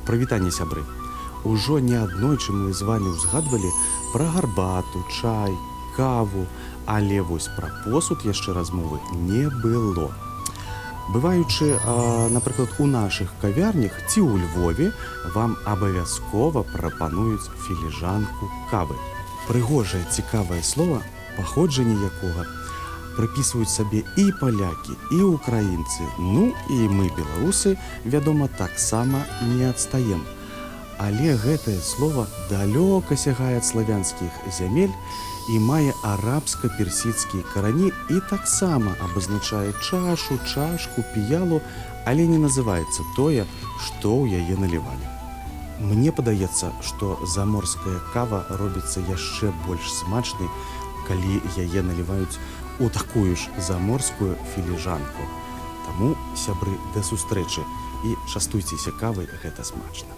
Прывітанне, сябры. Ужо неаднойчы мы з вамі ўзгадвалі пра гарбату, чай, каву, але вось пра посуд яшчэ размовы не было. Бываючы, напрыклад, у нашых кавярнях ці ў Львове, вам абавязкова прапануюць філіжанку кавы. Прыгожае, цікавае слова, паходжанне якога прыпісваюць сабе і палякі, і ўкраінцы, ну і мы, беларусы, вядома, таксама не адстаем. Але гэтае слова далёка сягае ад славянскіх зямель і мае арабска-персідскія карані і таксама абазначае чашу, чашку, піялу, але не называецца тое, што ў яе налівалі. Мне падаецца, што заморская кава робіцца яшчэ больш смачнай, калі яе наліваюць у такую ж заморскую філіжанку. Таму, сябры, да сустрэчы і частуйцеся кавай, гэта смачна.